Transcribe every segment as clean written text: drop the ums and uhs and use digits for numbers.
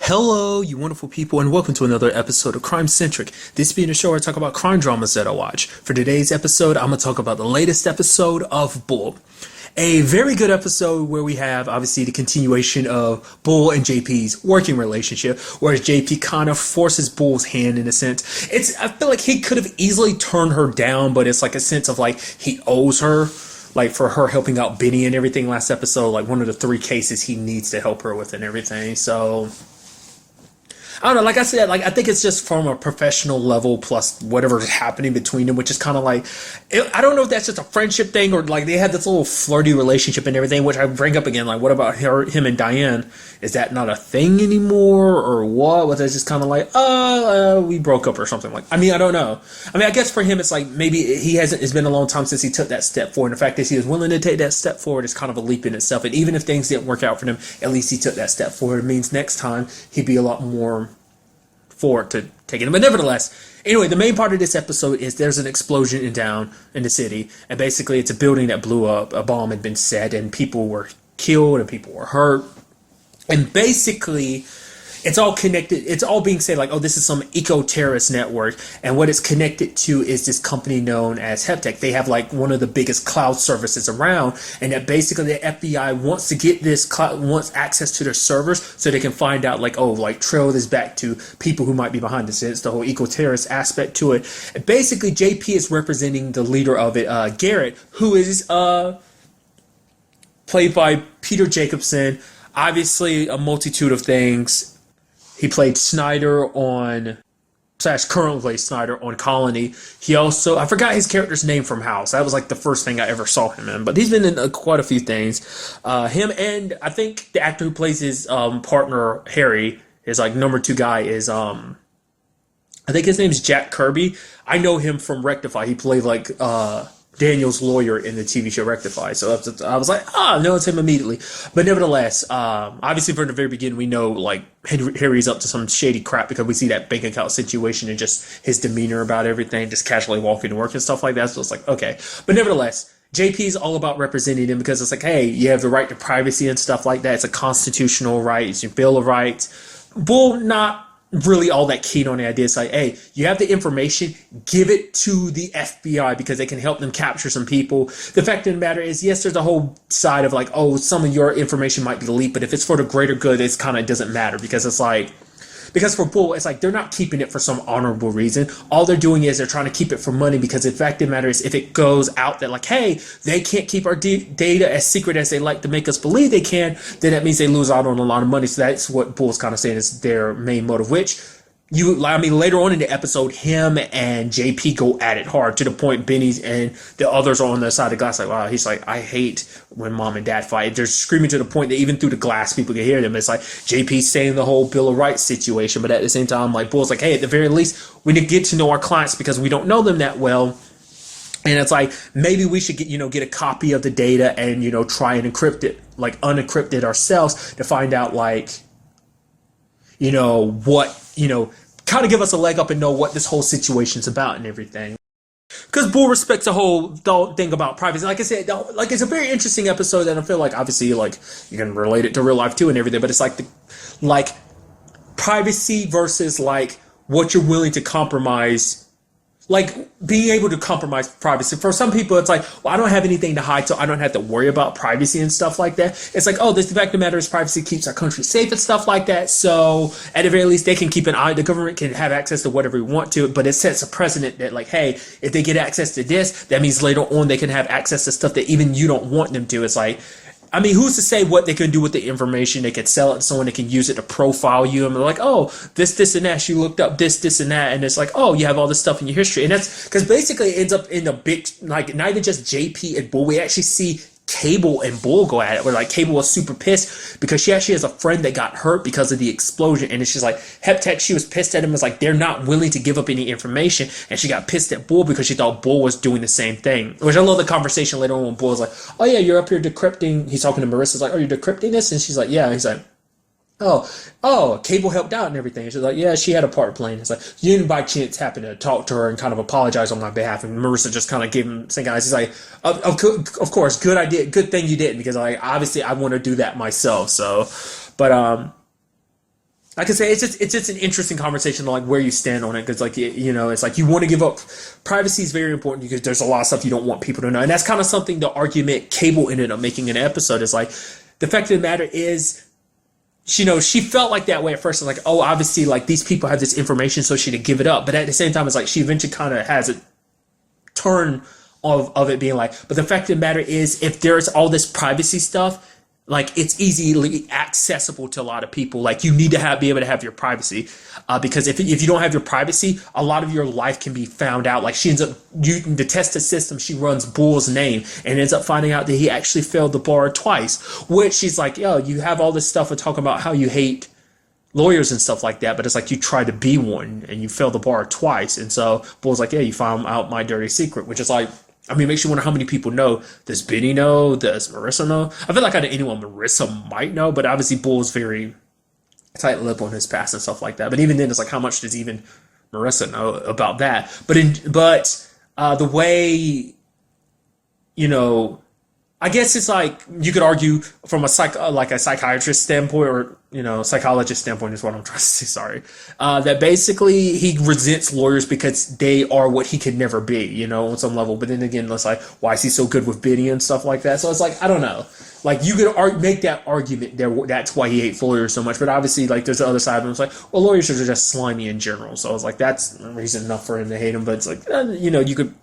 Hello, you wonderful people, and welcome to another episode of Crime Centric. This being a show where I talk about crime dramas that I watch. For today's episode, I'm going to talk about the latest episode of Bull. A very good episode where we have, obviously, the continuation of Bull and JP's working relationship, whereas JP kind of forces Bull's hand in a sense. I feel like he could have easily turned her down, but it's like a sense of like he owes her. Like for her helping out Benny and everything last episode, like one of the three cases he needs to help her with and everything. So I don't know, like I said, like I think it's just from a professional level plus whatever's happening between them, which is kind of like, I don't know if that's just a friendship thing or like they had this little flirty relationship and everything, which I bring up again, like what about him and Diane? Is that not a thing anymore or what? Was that just kind of like, we broke up or something like, I mean, I don't know. I mean, I guess for him, it's like maybe it's been a long time since he took that step forward. And the fact that he was willing to take that step forward is kind of a leap in itself. And even if things didn't work out for him, at least he took that step forward. It means next time he'd be a lot more forward to taking it. But nevertheless, anyway, the main part of this episode is there's an explosion in the city. And basically it's a building that blew up. A bomb had been set and people were killed and people were hurt. And basically, it's all connected. It's all being said like, oh, this is some eco-terrorist network. And what it's connected to is this company known as Heptech. They have like one of the biggest cloud services around. And that basically the FBI wants to get wants access to their servers so they can find out like, oh, like trail this back to people who might be behind this. It's the whole eco-terrorist aspect to it. And basically, JP is representing the leader of it, Garrett, who is played by Peter Jacobson. Obviously, a multitude of things. He played Snyder currently plays Snyder on Colony. He also, I forgot his character's name from House. That was like the first thing I ever saw him in. But he's been in quite a few things. Him and I think the actor who plays his partner, Harry, his like number two guy is, I think his name's Jack Kirby. I know him from Rectify. He played like, Daniel's lawyer in the TV show Rectify. So I was like, no, it's him immediately. But nevertheless, obviously from the very beginning, we know like Harry's up to some shady crap because we see that bank account situation and just his demeanor about everything, just casually walking to work and stuff like that. So it's like, okay. But nevertheless, JP's all about representing him because it's like, hey, you have the right to privacy and stuff like that. It's a constitutional right. It's your Bill of Rights. Bull, not really all that keen on the idea. It's like, hey, you have the information, give it to the FBI because they can help them capture some people. The fact of the matter is, yes, there's a whole side of like, oh, some of your information might be leaked, but if it's for the greater good, it's kind of doesn't matter because it's like, because for Bull, it's like they're not keeping it for some honorable reason. All they're doing is they're trying to keep it for money because the fact of the matter is if it goes out that like, hey, they can't keep our data as secret as they like to make us believe they can, then that means they lose out on a lot of money. So that's what Bull's kind of saying is their main motive, which later on in the episode, him and JP go at it hard to the point Benny and the others are on the side of the glass like, wow, he's like, I hate when mom and dad fight. They're screaming to the point that even through the glass, people can hear them. It's like JP's saying the whole Bill of Rights situation, but at the same time, like Bull's like, hey, at the very least, we need to get to know our clients because we don't know them that well. And it's like, maybe we should get a copy of the data and, try and encrypt it, like unencrypt it ourselves to find out like, kind of give us a leg up and know what this whole situation's about and everything. Because Bull respects the whole thing about privacy. Like I said, like it's a very interesting episode and I feel like obviously like you can relate it to real life too and everything, but it's like privacy versus like what you're willing to compromise. Like being able to compromise privacy. For some people, it's like, well, I don't have anything to hide, so I don't have to worry about privacy and stuff like that. It's like, oh, the fact of the matter is privacy keeps our country safe and stuff like that. So at the very least, they can keep an eye. The government can have access to whatever we want to, but it sets a precedent that like, hey, if they get access to this, that means later on they can have access to stuff that even you don't want them to. It's like, I mean, who's to say what they can do with the information? They could sell it to someone. They can use it to profile you. And they're like, oh, this, and that. She looked up this, and that. And it's like, oh, you have all this stuff in your history. And that's because basically it ends up in the big, like, not even just JP and Bull. We actually see Cable and Bull go at it, where like Cable was super pissed because she actually has a friend that got hurt because of the explosion, and it's just like Heptech, she was pissed at him. It's like they're not willing to give up any information, and she got pissed at Bull because she thought Bull was doing the same thing. Which I love the conversation later on when Bull's like, oh yeah, you're up here decrypting. He's talking to Marissa's like, oh, you're decrypting this, and she's like, yeah. And he's like, Cable helped out and everything. She's like, yeah, she had a part playing. It's like, you didn't by chance happen to talk to her and kind of apologize on my behalf. And Marissa just kind of gave him some guys. He's like, of course, good idea. Good thing you didn't because obviously I want to do that myself. So, but, like I say, it's just an interesting conversation, like where you stand on it, because like it's like you want to give up privacy is very important because there's a lot of stuff you don't want people to know, and that's kind of something the argument Cable ended up making in an episode is like the fact of the matter is, she felt like that way at first. It's like, oh, obviously, like these people have this information, so she to give it up, but at the same time, it's like she eventually kind of has a turn of it being like, but the fact of the matter is, if there's all this privacy stuff. Like it's easily accessible to a lot of people. Like you need to be able to have your privacy, because if you don't have your privacy, a lot of your life can be found out. Like she ends up using the test the system. She runs Bull's name and ends up finding out that he actually failed the bar twice. Which she's like, yo, you have all this stuff and talking about how you hate lawyers and stuff like that, but it's like you try to be one and you failed the bar twice. And so Bull's like, yeah, you found out my dirty secret, which is like. I mean, it makes you wonder how many people know. Does Benny know? Does Marissa know? I feel like out of anyone, Marissa might know, but obviously Bull's very tight-lipped on his past and stuff like that. But even then, it's like, how much does even Marissa know about that? But the way, I guess it's like you could argue from a psychiatrist standpoint or psychologist standpoint is what I'm trying to say. Sorry, that basically he resents lawyers because they are what he could never be, on some level. But then again, it's like, why is he so good with Biddy and stuff like that? So it's like, I don't know. Like you could make that argument there. That's why he hates lawyers so much. But obviously, like there's the other side of him. It's like, well, lawyers are just slimy in general. So it's like that's reason enough for him to hate him. But it's like, you could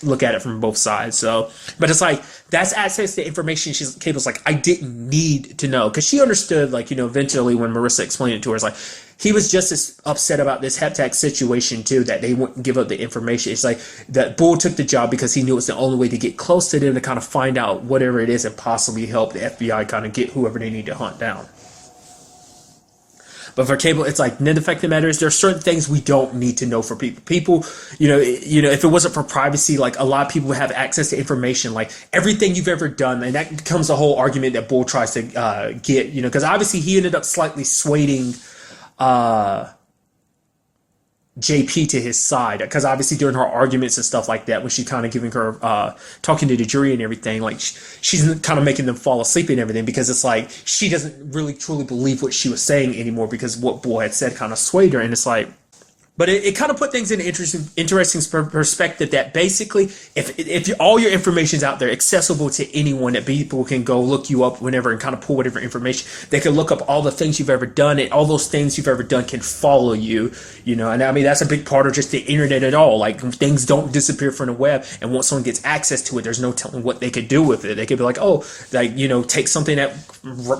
look at it from both sides. So, but it's like that's access to information. Cable's like, I didn't need to know, because she understood, like, eventually when Marissa explained it to her, it's like he was just as upset about this heptac situation too, that they wouldn't give up the information. It's like that Bull took the job because he knew it's the only way to get close to them to kind of find out whatever it is and possibly help the FBI kind of get whoever they need to hunt down. But for Cable, it's like, the fact of the matter is there are certain things we don't need to know for people. People, if it wasn't for privacy, like a lot of people have access to information, like everything you've ever done. And that becomes the whole argument that Bull tries to get, because obviously he ended up slightly swaying JP to his side, because obviously during her arguments and stuff like that, when she's kind of giving her talking to the jury and everything, like she's kind of making them fall asleep and everything, because it's like she doesn't really truly believe what she was saying anymore, because what Bull had said kind of swayed her. And it's like, but it kind of put things in an interesting perspective, that basically if all your information is out there accessible to anyone, that people can go look you up whenever and kind of pull whatever information, they can look up all the things you've ever done, and all those things you've ever done can follow you, and I mean that's a big part of just the internet at all. Like things don't disappear from the web, and once someone gets access to it, there's no telling what they could do with it. They could be like, oh, like take something that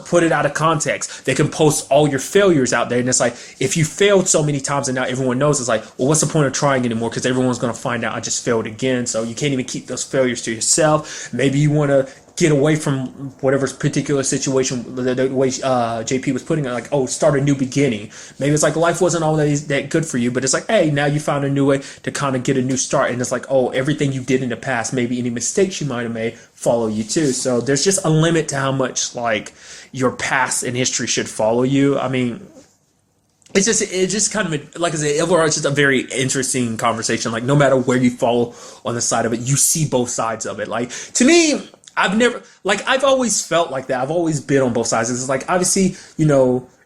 put it out of context. They can post all your failures out there, and it's like if you failed so many times and now everyone knows, it's like, well, what's the point of trying anymore, because everyone's going to find out I just failed again. So you can't even keep those failures to yourself. Maybe you want to get away from whatever particular situation, the way JP was putting it, like, oh, start a new beginning. Maybe it's like life wasn't all that good for you, but it's like, hey, now you found a new way to kind of get a new start. And it's like, oh, everything you did in the past, maybe any mistakes you might have made, follow you too. So there's just a limit to how much like your past and history should follow you. I mean, it's just kind of, like I said, overall, it's just a very interesting conversation. Like, no matter where you fall on the side of it, you see both sides of it. Like, to me, I've always felt like that. I've always been on both sides. It's like, obviously,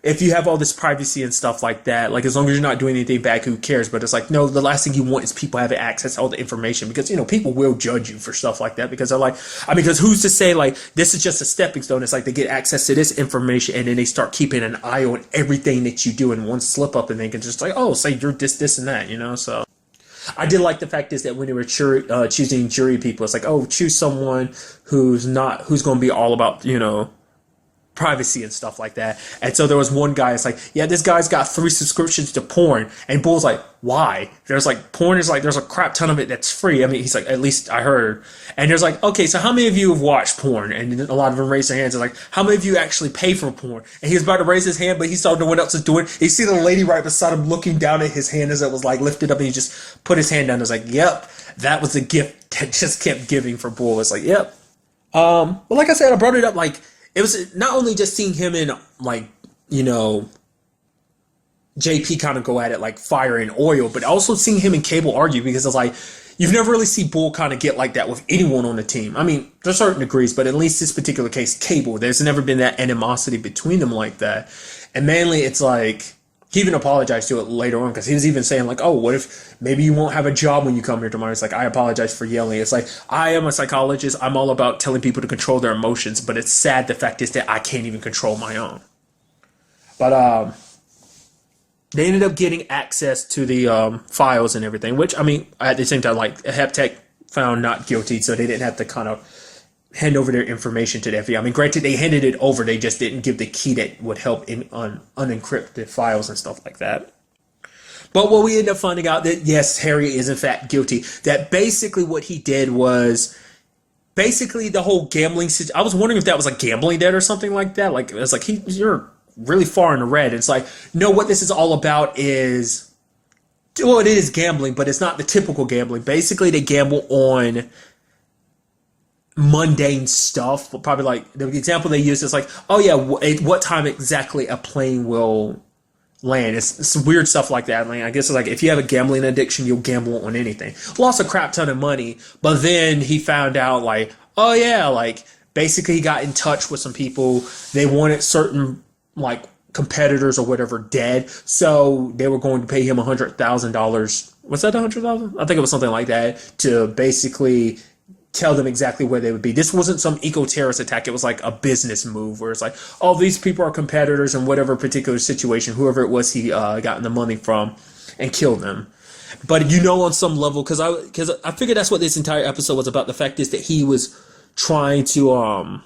if you have all this privacy and stuff like that, like, as long as you're not doing anything bad, who cares? But it's like, no, the last thing you want is people having access to all the information, because, people will judge you for stuff like that, because they're like, because who's to say, like, this is just a stepping stone? It's like they get access to this information and then they start keeping an eye on everything that you do, and one slip up and they can just like, oh, say you're this, and that, so. I did like the fact is that when they were choosing jury people, it's like, oh, choose someone who's going to be all about, privacy and stuff like that. And so there was one guy, it's like, yeah, this guy's got 3 subscriptions to porn. And Bull's like, why? There's like, porn is like, there's a crap ton of it that's free. I mean, he's like, at least I heard. And there's like, okay, so how many of you have watched porn? And a lot of them raised their hands. And like, how many of you actually pay for porn? And he was about to raise his hand, but he started to went up to do it. You see the lady right beside him looking down at his hand as it was like lifted up, and he just put his hand down. It was like, yep, that was a gift that just kept giving for Bull. It's like, yep. But like I said, I brought it up, like, it was not only just seeing him in, like, JP kind of go at it like fire and oil, but also seeing him and Cable argue, because it's like, you've never really seen Bull kind of get like that with anyone on the team. I mean, there's certain degrees, but at least this particular case, Cable, there's never been that animosity between them like that. And mainly it's like, He even apologized to it later on because he was even saying like, "Oh, what if maybe you won't have a job when you come here tomorrow?" It's like, I apologize for yelling. It's like, I am a psychologist. I'm all about telling people to control their emotions, but it's sad. The fact is that I can't even control my own. But they ended up getting access to the files and everything, which I mean, at the same time, like Heptech found not guilty, so they didn't have to kind of hand over their information to the FBI. I mean, granted, they handed it over. They just didn't give the key that would help in unencrypt the files and stuff like that. But what we ended up finding out that, yes, Harry is in fact guilty. That basically what he did was basically the whole gambling situation. I was wondering if that was like gambling debt or something like that. Like, it's like, you're really far in the red. It's like, no, what this is all about is, well, it is gambling, but it's not the typical gambling. Basically, they gamble on mundane stuff. Probably like the example they use is like, oh yeah, what time exactly a plane will land. It's weird stuff like that. I mean, I guess it's like if you have a gambling addiction, you'll gamble on anything. Lost a crap ton of money, but then he found out like, oh yeah, like basically he got in touch with some people. They wanted certain like competitors or whatever dead, so they were going to pay him $100,000. Was that $100,000? I think it was something like that, to basically tell them exactly where they would be. This wasn't some eco-terrorist attack. It was like a business move where it's like, oh, these people are competitors in whatever particular situation, whoever it was he gotten the money from, and killed them. But you know, on some level, because I figured that's what this entire episode was about. The fact is that he was trying to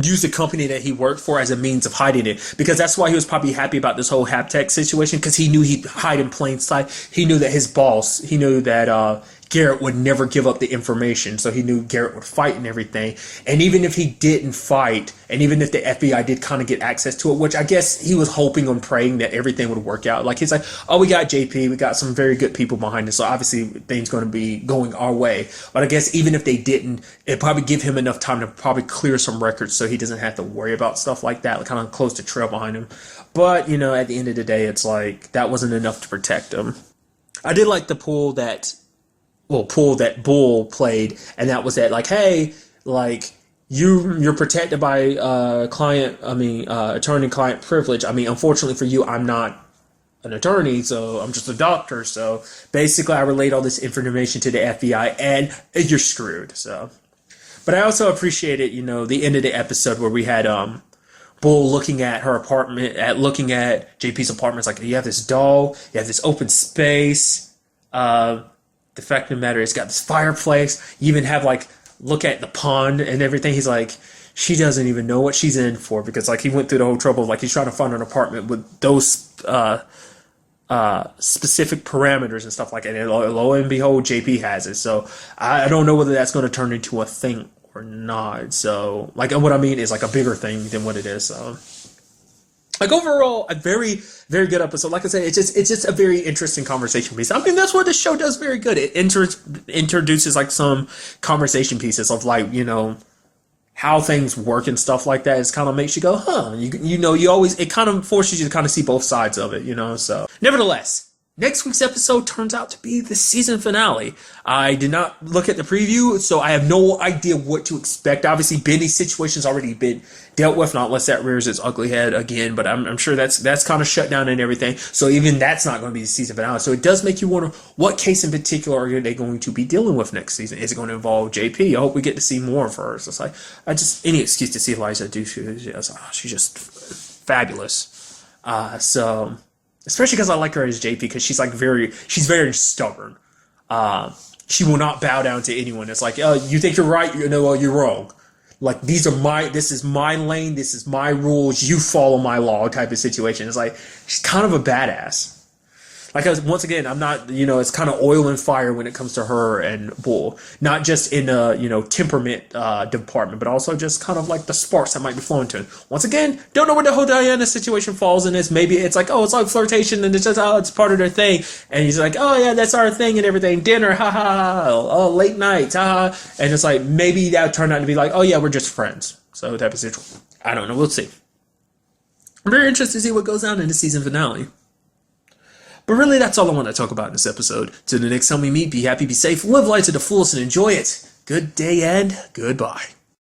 use the company that he worked for as a means of hiding it, because that's why he was probably happy about this whole Haptech situation, because he knew he'd hide in plain sight. He knew that his boss, he knew that Garrett would never give up the information, so he knew Garrett would fight and everything. And even if he didn't fight, and even if the FBI did kind of get access to it, which I guess he was hoping and praying that everything would work out. Like, he's like, oh, we got JP, we got some very good people behind us, so obviously things going to be going our way. But I guess even if they didn't, it'd probably give him enough time to probably clear some records so he doesn't have to worry about stuff like that, like kind of close the trail behind him. But, you know, at the end of the day, it's like, that wasn't enough to protect him. I did like the pull that Bull played, and that was that, like, hey, like, you're protected by attorney-client privilege. I mean, unfortunately for you, I'm not an attorney, so I'm just a doctor. So basically, I relate all this information to the FBI, and you're screwed. So, but I also appreciated, you know, the end of the episode where we had Bull looking at her apartment, looking at JP's apartment. It's like, you have this doll, you have this open space. The fact of the matter is, it's got this fireplace. You even have, like, look at the pond and everything. He's like, she doesn't even know what she's in for, because, like, he went through the whole trouble of, like, he's trying to find an apartment with those specific parameters and stuff like that. And lo and behold, JP has it. So I don't know whether that's going to turn into a thing or not. So, like, what I mean is, like, a bigger thing than what it is. So, like, overall, a very, very good episode. Like I said, it's just a very interesting conversation piece. I mean, that's what the show does very good. It introduces, like, some conversation pieces of, like, you know, how things work and stuff like that. It kind of makes you go, huh? You know, it kind of forces you to kind of see both sides of it, you know? So, nevertheless, next week's episode turns out to be the season finale. I did not look at the preview, so I have no idea what to expect. Obviously, Benny's situation's already been dealt with, not unless that rears its ugly head again, but I'm sure that's kind of shut down and everything. So even that's not going to be the season finale. So it does make you wonder, what case in particular are they going to be dealing with next season? Is it going to involve JP? I hope we get to see more of her. So it's like, any excuse to see Eliza Dushku. She's just fabulous. So, especially because I like her as JP, because she's very stubborn. She will not bow down to anyone. It's like, you think you're right, you're wrong. Like, this is my lane, this is my rules, you follow my law type of situation. It's like, she's kind of a badass. Like, once again, I'm not, it's kind of oil and fire when it comes to her and Bull. Not just in a, temperament department, but also just kind of like the sparks that might be flowing to it. Once again, don't know where the whole Diana situation falls in this. Maybe it's like, it's like flirtation and it's just, it's part of their thing. And he's like, oh yeah, that's our thing and everything. Dinner, ha ha ha. Oh, late nights, ha ha. And it's like, maybe that turned out to be like, oh yeah, we're just friends. So type of situation. I don't know. We'll see. I'm very interested to see what goes on in the season finale. But really, that's all I want to talk about in this episode. Till the next time we meet, be happy, be safe, live life to the fullest, and enjoy it. Good day and goodbye.